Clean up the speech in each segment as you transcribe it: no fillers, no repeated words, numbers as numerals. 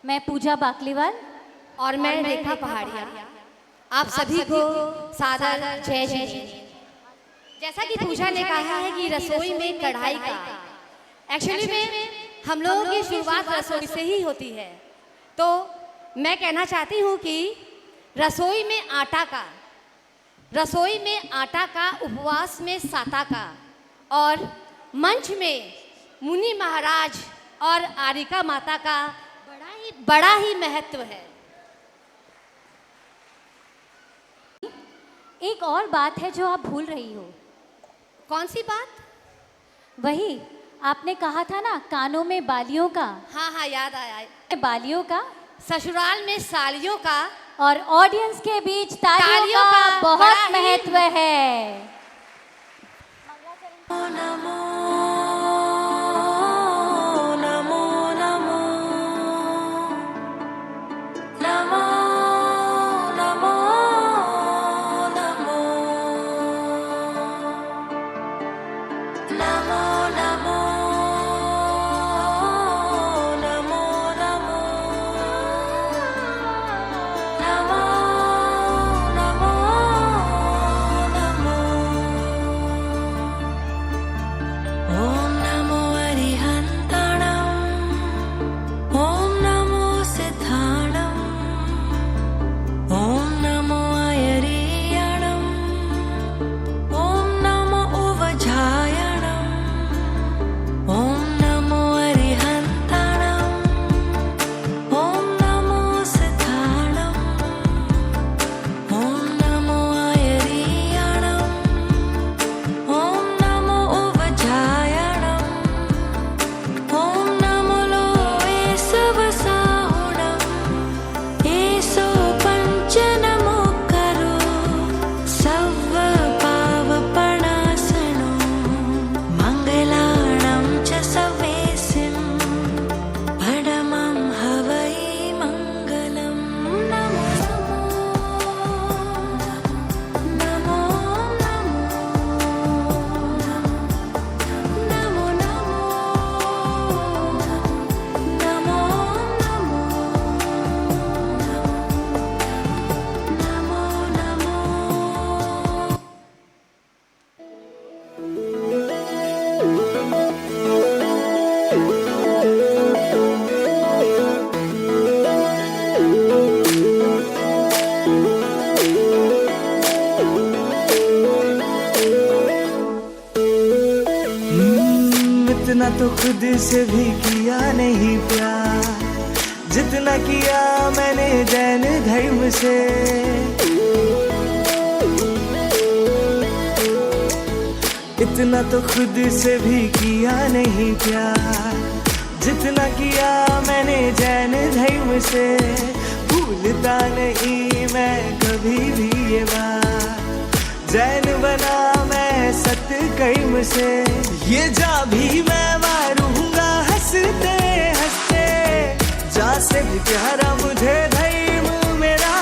मैं पूजा बाकलीवाल और मैं रेखा पहाड़िया। आप सभी को सादर जय जय। जैसा कि पूजा ने कहा है कि रसोई में कढ़ाई का, एक्चुअली में हम लोगों की शुरुआत रसोई से ही होती है। तो मैं कहना चाहती हूँ कि रसोई में आटा का, उपवास में साता का, और मंच में मुनि महाराज और आरिका माता का बड़ा ही महत्व है। एक और बात है जो आप भूल रही हो। कौन सी बात? वही आपने कहा था ना, कानों में बालियों का। हाँ हाँ, याद आया। बालियों का, ससुराल में सालियों का, और ऑडियंस के बीच तालियों का बहुत महत्व है। इतना तो खुद से भी किया नहीं प्यार, जितना किया मैंने जैन धर्म से। इतना तो खुद से भी किया नहीं प्यार, जितना किया मैंने जैन धर्म से। भूलता नहीं मैं कभी भी ये बात, जैन बना मैं सत्य कर्म से। ये जा भी मैं मारूंगा हंसते हंसते, जा से भी प्यारा मुझे धर्म मेरा,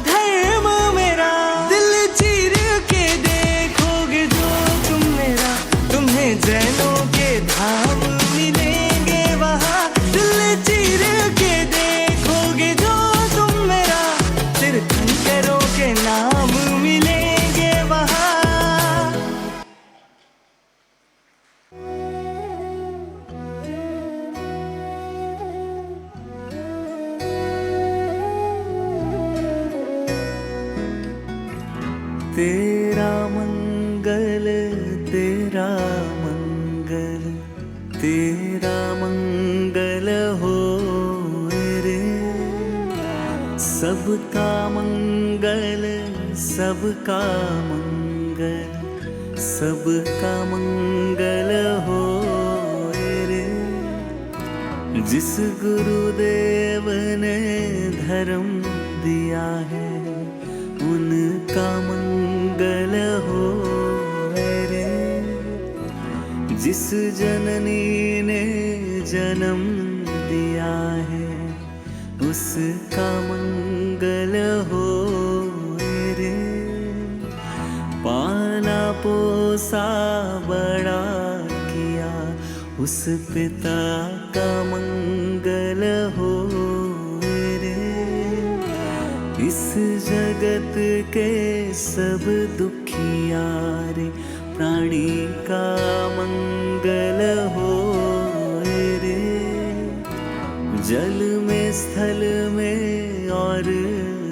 धर्म मेरा। दिल चीर के देखोगे जो तुम मेरा, तुम्हें जैनों के धाम मिलेंगे वहाँ। दिल चीर के देखोगे जो तुम मेरा, तीर्थंकरों के नाम मिलेंगे वहाँ। तेरा मंगल, तेरा मंगल, तेरा मंगल हो रे। सबका मंगल, सबका मंगल, सबका मंगल हो रे। जिस गुरुदेव ने धर्म दिया है, उनका मंगल हो रे। जिस जननी ने जन्म दिया है, उसका मंगल हो रे। पाला पोसा बड़ा किया, उस पिता का मंगल हो इस जगत के सब दुखियारे प्राणी का मंगल हो रे। जल में स्थल में और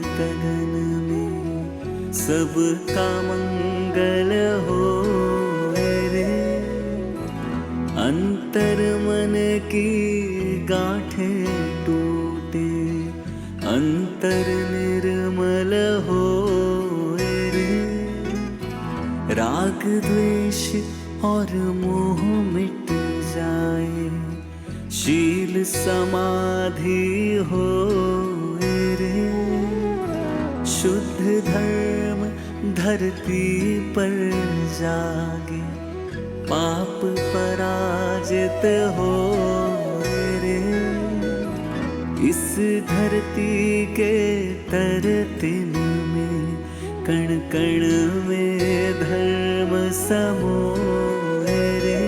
गगन में सबका मंगल हो रे। अंतर मन की गांठें टूटे अंतर निर्मल हो रे। राग द्वेष और मोह मिट जाए शील समाधि हो रे। शुद्ध धर्म धरती पर जागे पाप पराजित हो रे। इस धरती के तरतिन में कण कण में धर्म समोए रे।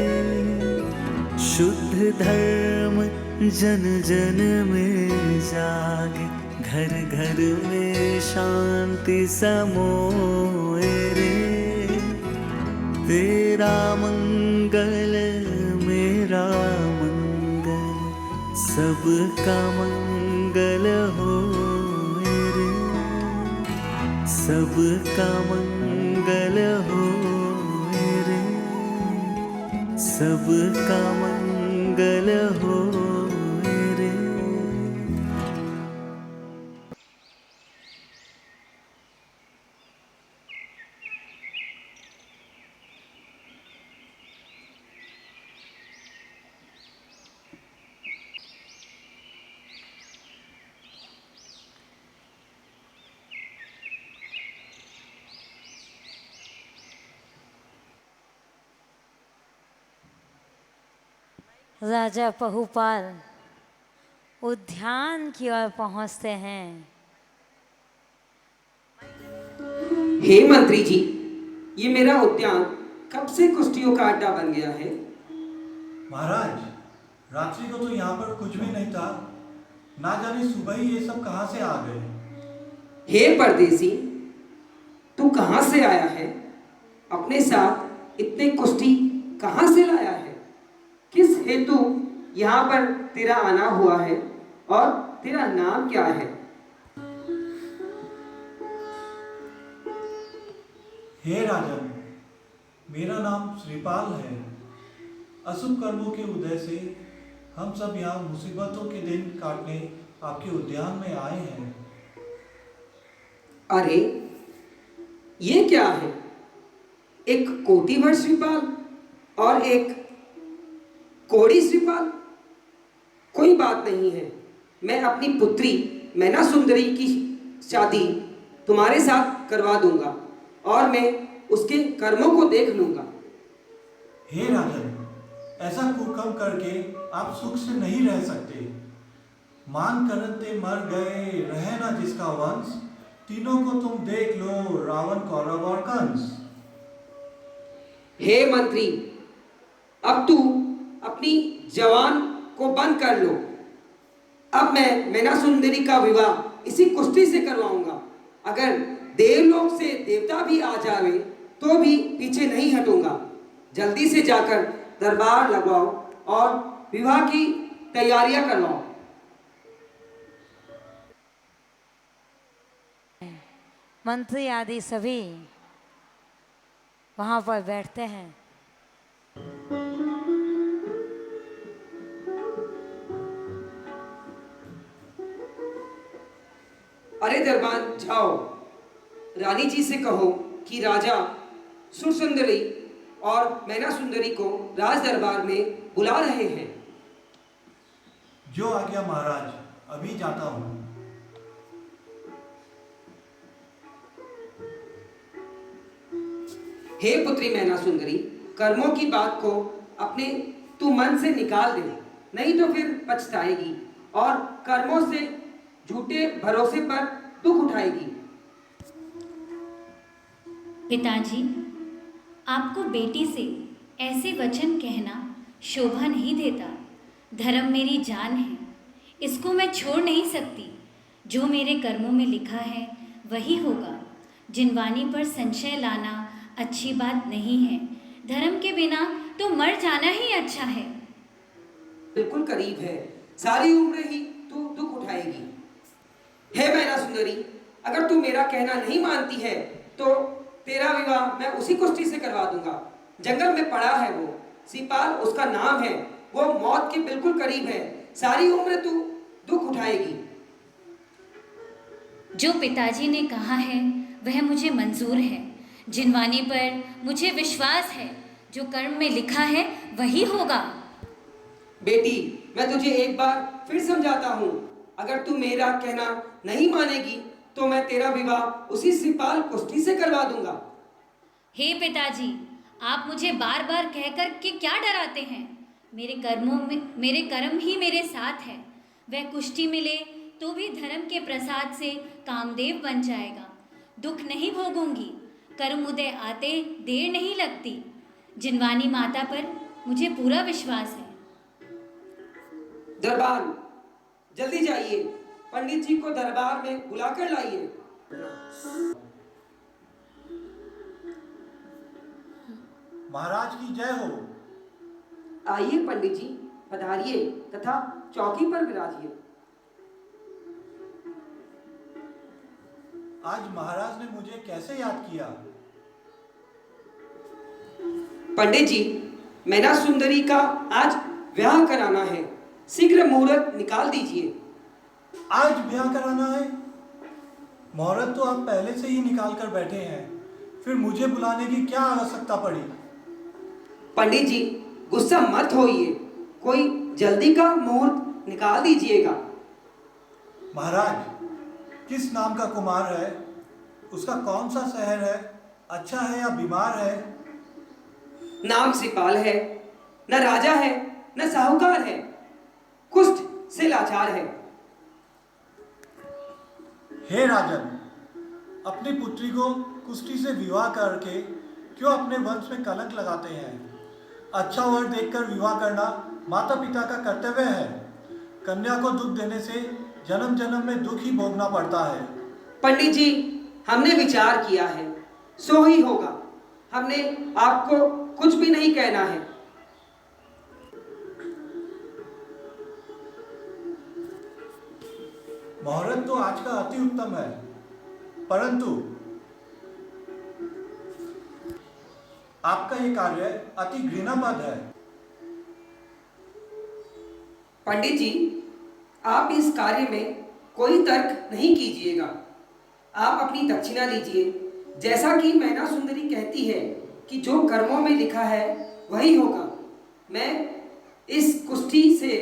शुद्ध धर्म जन जन में जागे घर घर में शांति समोए रे। तेरा मंगल मेरा मंगल सबका मंगल हो रे। सबका मंगल हो रे। सबका मंगल हो रे। राजा पहुपाल उद्यान की ओर पहुंचते हैं। हे मंत्री जी, ये मेरा उद्यान कब से कुश्तियों का अड्डा बन गया है? महाराज, रात्रि को तो यहाँ पर कुछ भी नहीं था। ना जाने सुबह ही ये सब कहाँ से आ गए। हे परदेसी, तू कहाँ से आया है? अपने साथ इतने कुश्ती कहाँ से लाया है? किस हेतु यहाँ पर तेरा आना हुआ है और तेरा नाम क्या है? हे राजन, मेरा नाम श्रीपाल है। अशुभ कर्मों के उदय से हम सब यहाँ मुसीबतों के दिन काटने आपके उद्यान में आए हैं। अरे, ये क्या है? एक कोटीभर श्रीपाल और एक कोड़ी श्रीपाल? कोई बात नहीं है, मैं अपनी पुत्री मैना सुंदरी की शादी तुम्हारे साथ करवा दूंगा और मैं उसके कर्मों को देख लूंगा। हे राजन, ऐसा कुकर्म करके आप सुख से नहीं रह सकते। मान करते मर गए रहे ना जिसका वंश, तीनों को तुम देख लो, रावण, कौरव और कंस। हे मंत्री, अब तू अपनी जवान को बंद कर लो। अब मैं मैना सुंदरी का विवाह इसी कुश्ती से करवाऊंगा। अगर देवलोक से देवता भी आ जावे तो भी पीछे नहीं हटूंगा। जल्दी से जाकर दरबार लगवाओ और विवाह की तैयारियां करवाओ। मंत्री आदि सभी वहां पर बैठते हैं। अरे दरबान जाओ, रानी जी से कहो कि राजा सुरसुंदरी और मैना सुंदरी को राज दरबार में बुला रहे हैं। जो आ गया महाराज, अभी जाता हूँ। हे पुत्री मैना सुंदरी, कर्मों की बात को अपने तू मन से निकाल दे, नहीं तो फिर पछताएगी और कर्मों से झूठे भरोसे पर दुख उठाएगी। पिताजी, आपको बेटी से ऐसे वचन कहना शोभा नहीं देता। धर्म मेरी जान है, इसको मैं छोड़ नहीं सकती। जो मेरे कर्मों में लिखा है वही होगा। जिनवानी पर संशय लाना अच्छी बात नहीं है। धर्म के बिना तो मर जाना ही अच्छा है। बिल्कुल करीब है, सारी उम्र ही तू दुख उठाएगी। हे मैना सुंदरी, अगर तू मेरा कहना नहीं मानती है तो तेरा विवाह मैं उसी कुष्ठी से करवा दूंगा। जंगल में पड़ा है वो, सिपाल उसका नाम है, वो मौत के बिल्कुल करीब है, सारी उम्र तू दुख उठाएगी। जो पिताजी ने कहा है वह मुझे मंजूर है। जिनवानी पर मुझे विश्वास है, जो कर्म में लिखा है वही होगा। बेटी, मैं तुझे एक बार फिर समझाता हूँ, अगर तू मेरा कहना नहीं मानेगी तो मैं तेरा विवाह उसी सिपाल कुष्ठी से करवा दूंगा। हे पिताजी, आप मुझे बार बार कहकर के क्या डराते हैं? मेरे कर्म ही मेरे साथ है। वह कुष्ठी मिले तो भी धर्म के प्रसाद से कामदेव बन जाएगा। दुख नहीं भोगूंगी, कर्म उदय आते देर नहीं लगती। जिनवानी माता पर मुझे पूरा विश्वास है। दरबार, जल्दी जाइए, पंडित जी को दरबार में बुलाकर लाइए। महाराज की जय हो। आइए पंडित जी, पधारिए तथा चौकी पर विराजिए। आज महाराज ने मुझे कैसे याद किया? पंडित जी, मैना सुंदरी का आज ब्याह कराना है, शीघ्र मुहूर्त निकाल दीजिए। आज ब्याह कराना है? मुहूर्त तो आप पहले से ही निकाल कर बैठे हैं, फिर मुझे बुलाने की क्या आवश्यकता पड़ी? पंडित जी, गुस्सा मत होइए, कोई जल्दी का मुहूर्त निकाल दीजिएगा। महाराज, किस नाम का कुमार है? उसका कौन सा शहर है? अच्छा है या बीमार है? नाम सिपाल है, न राजा है न साहूकार है, कुष्ठ से लाचार है। हे राजन, अपनी पुत्री को कुष्ठी से विवाह करके क्यों अपने वंश में कलंक लगाते हैं? अच्छा वर देखकर विवाह करना माता पिता का कर्तव्य है। कन्या को दुख देने से जन्म जन्म में दुख ही भोगना पड़ता है। पंडित जी, हमने विचार किया है, सो ही होगा। हमने आपको कुछ भी नहीं कहना है। मुहूर्त तो आज का अति उत्तम है, परंतु आपका ये कार्य अति घृणापद है। पंडित जी, आप इस कार्य में कोई तर्क नहीं कीजिएगा। आप अपनी दक्षिणा लीजिए। जैसा कि मैना सुंदरी कहती है कि जो कर्मों में लिखा है वही होगा। मैं इस कुष्ठी से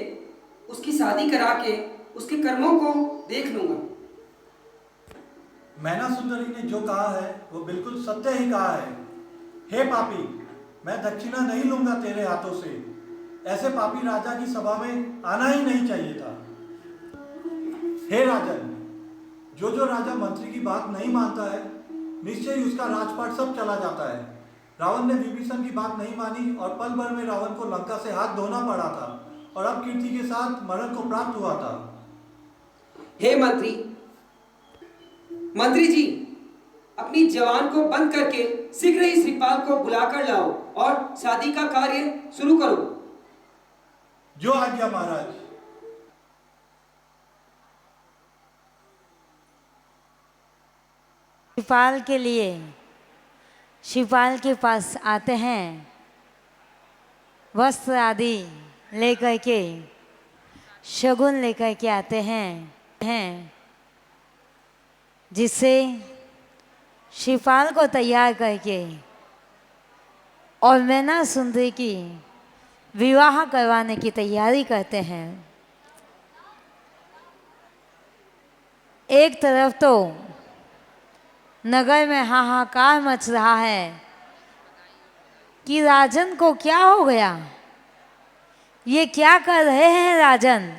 उसकी शादी करा के उसके कर्मों को देख लूंगा। मैना सुंदरी ने जो कहा है वो बिल्कुल सत्य ही कहा है। हे पापी, मैं दक्षिणा नहीं लूंगा तेरे हाथों से। ऐसे पापी राजा की सभा में आना ही नहीं चाहिए था। हे राजन, जो राजा मंत्री की बात नहीं मानता है, निश्चय ही उसका राजपाट सब चला जाता है। रावण ने विभीषण की बात नहीं मानी और पल भर में रावण को लंका से हाथ धोना पड़ा था और अब कीर्ति के साथ मरण को प्राप्त हुआ था। हे मंत्री जी, अपनी जवान को बंद करके शीघ्र ही श्रीपाल को बुलाकर लाओ और शादी का कार्य शुरू करो। जो आज्ञा महाराज। शिवपाल के लिए शिवपाल के पास आते हैं, वस्त्र आदि लेकर के, शगुन लेकर के आते हैं जिससे शिवपाल को तैयार करके और मैना सुंदरी की विवाह करवाने की तैयारी करते हैं। एक तरफ तो नगर में हाहाकार मच रहा है कि राजन को क्या हो गया, ये क्या कर रहे हैं राजन।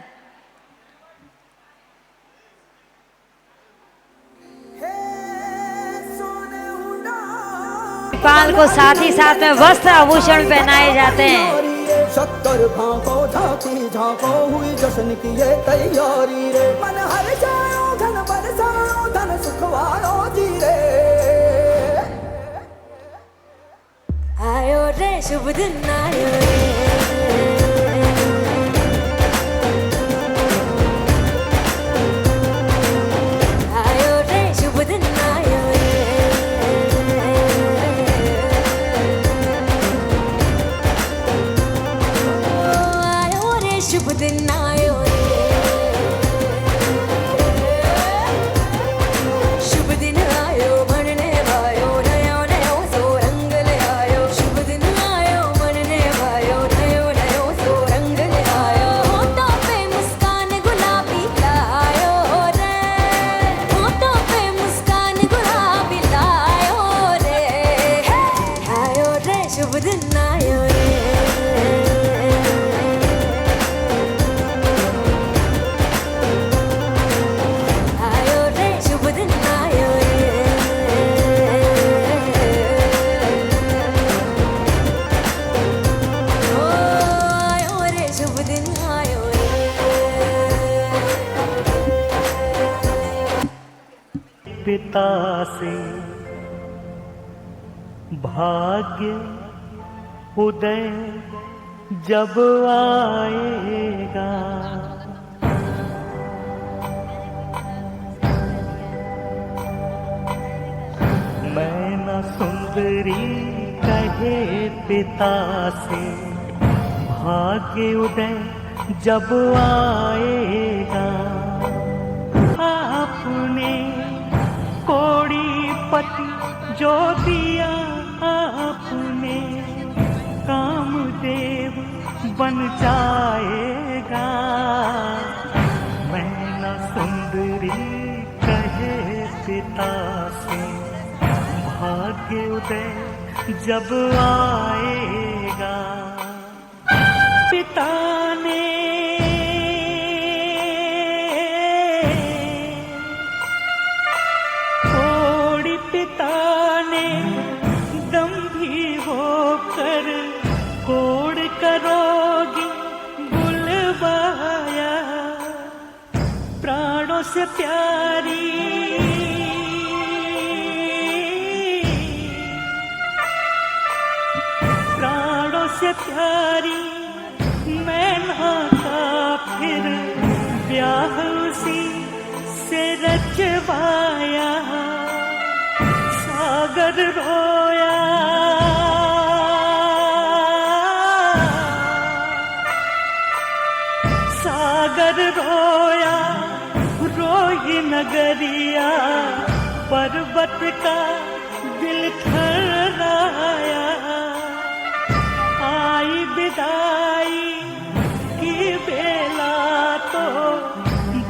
शिवपाल को साथ ही साथ में वस्त्र आभूषण पहनाए जाते हैं। शक्कर भांको झांकी झांको हुई जश्न की ये तैयारी रे। मन हर जाओ धन बरसाओ धन सुखवाओ शुभ दिन आयो रे आयो रे शुभ दिन आयो रे आयो रे शुभ दिन आयो रे शुभ दिन आयो बनने वायो नयो नयो सो रंग ले आयो शुभ दिन आयो बनने वायो नयो नयो सो रंग ले आयो होठों पे मुस्कान गुलाबी लायो रे होठों पे मुस्कान गुलाबी लायो रे आयो रे शुभ दिन आयो रे आयो रे शुभ दिन आयो रे ओ आयो रे शुभ दिन आयो रे पिता से भाग्य उदय जब आएगा मैं न सुंदरी कहे पिता से भाग्य उदय जब आएगा आपने कोड़ी पति जो दिया आपने कामदेव बन जाएगा मैं न सुंदरी कहे पिता से भाग्य उदय जब आएगा पिता ने कोड़ी पिता ने दम्भी होकर कोड़ करोगी बुलवाया प्राणों से प्यारी प्राणों से प्यारी मैना का फिर ब्याह उसी से रचवाया सागर रोया सागर रोया रोई नगरिया पर्वत का दिल थर्राया आई विदाई की बेला तो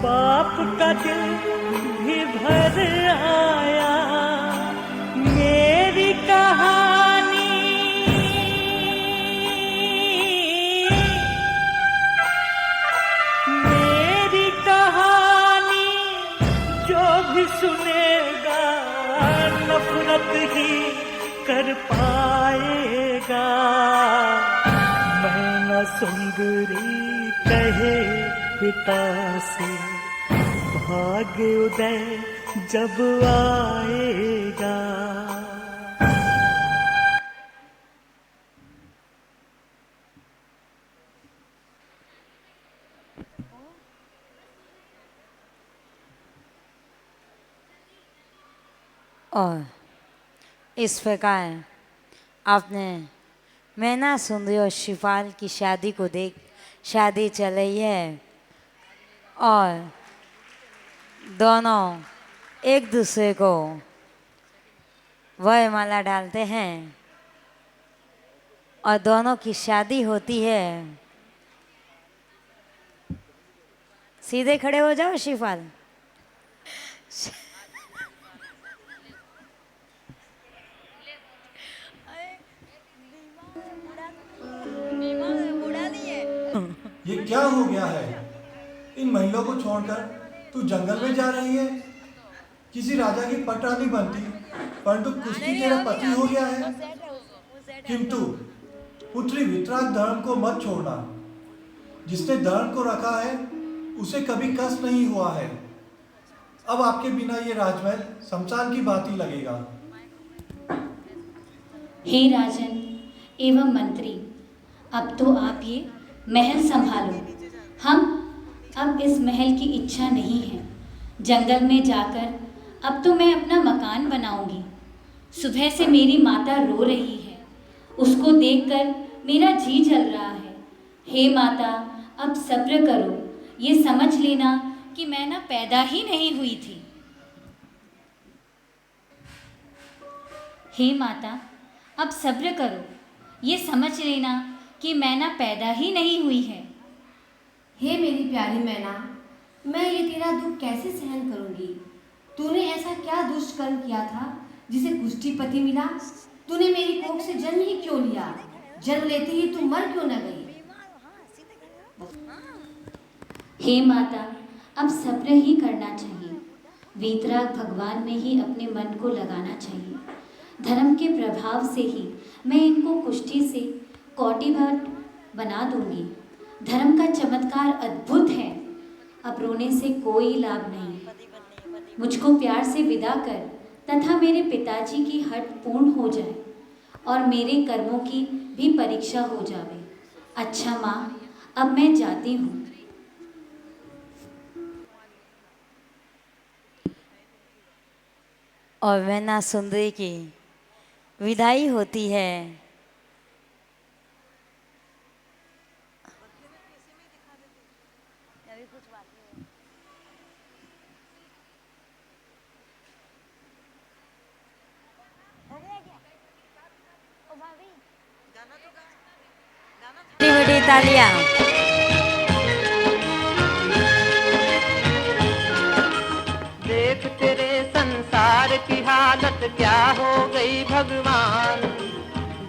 बाप का दिल भी भर आया मेरी कहानी मेरी कहानी जो भी सुनेगा नफरत ही कर पाएगा मैं न सुंदरी कहे पिता से भाग्य उदय जब आएगा और इस प्रकार आपने मैना सुंदरी और शिफाल की शादी को देख शादी चल रही है और दोनों एक दूसरे को वरमाला डालते हैं और दोनों की शादी होती है। सीधे खड़े हो जाओ शिफाल। ये क्या हो गया है? इन महिलाओं को छोड़कर तू जंगल में जा रही है? किसी राजा की पटरानी बनती, परंतु कुश्ती तेरा पति हो गया है। किंतु पुत्री वितराग धर्म को मत छोड़ना। जिसने धर्म को रखा है उसे कभी कष्ट नहीं हुआ है। अब आपके बिना ये राजमहल शमशान की बात ही लगेगा। हे राजन, एवं मंत्री, अब तो आप ये महल संभालो। हम अब इस महल की इच्छा नहीं है। जंगल में जाकर अब तो मैं अपना मकान बनाऊंगी। सुबह से मेरी माता रो रही है, उसको देखकर मेरा जी जल रहा है। हे माता, अब सब्र करो, ये समझ लेना कि मैं ना पैदा ही नहीं हुई थी। हे माता, अब सब्र करो, ये समझ लेना कि मैं ना पैदा ही नहीं हुई है। हे मेरी प्यारी मैना, मैं ये तेरा दुख कैसे सहन करूंगी? तूने ऐसा क्या दुष्ट कर्म किया था जिसे कुष्ठीपति मिला? तूने मेरी कोख से जन्म ही क्यों लिया? जन्म लेते ही तू मर क्यों न गई? हे माता, अब सब्र ही करना चाहिए। वीतराग भगवान में ही अपने मन को लगाना चाहिए। धर्म के प्रभाव से ही मैं इनको कुष्ठी से कौटिभट बना दूंगी। धर्म का चमत्कार अद्भुत है। अब रोने से कोई लाभ नहीं। मुझको प्यार से विदा कर तथा मेरे पिताजी की हट पूर्ण हो जाए और मेरे कर्मों की भी परीक्षा हो जावे। अच्छा माँ, अब मैं जाती हूँ। और मैना सुंदरी की विदाई होती है। बड़ी बड़ी तालियां। देख तेरे संसार की हालत क्या हो गई भगवान।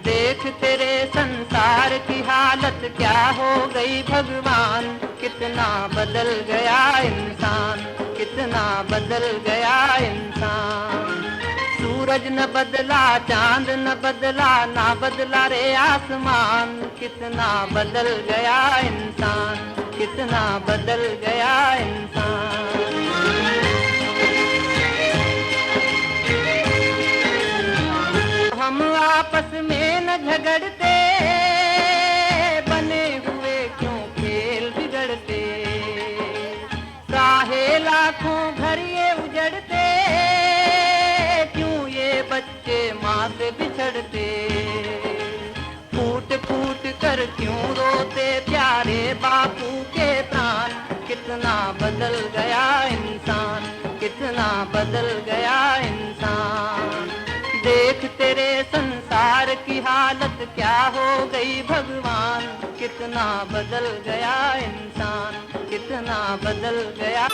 देख तेरे संसार की हालत क्या हो गई भगवान। कितना बदल गया इंसान, कितना बदल गया इंसान। सूरज न बदला, चांद न बदला, ना बदला रे आसमान। कितना बदल गया इंसान, कितना बदल गया इंसान। हम आपस में न झगड़ते, बने हुए क्यों खेल बिगड़ते। काहे लाखों घर ये उजड़ते, क्यों ये बच्चे माँ से बिछड़ते। फूट फूट कर क्यों रोते प्यारे बापू के प्राण। कितना बदल गया इंसान, कितना बदल गया इंसान। देख तेरे संसार की हालत क्या हो गई भगवान। कितना बदल गया इंसान, कितना बदल गया।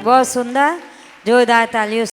बहुत सुंदर, जोरदार तालियों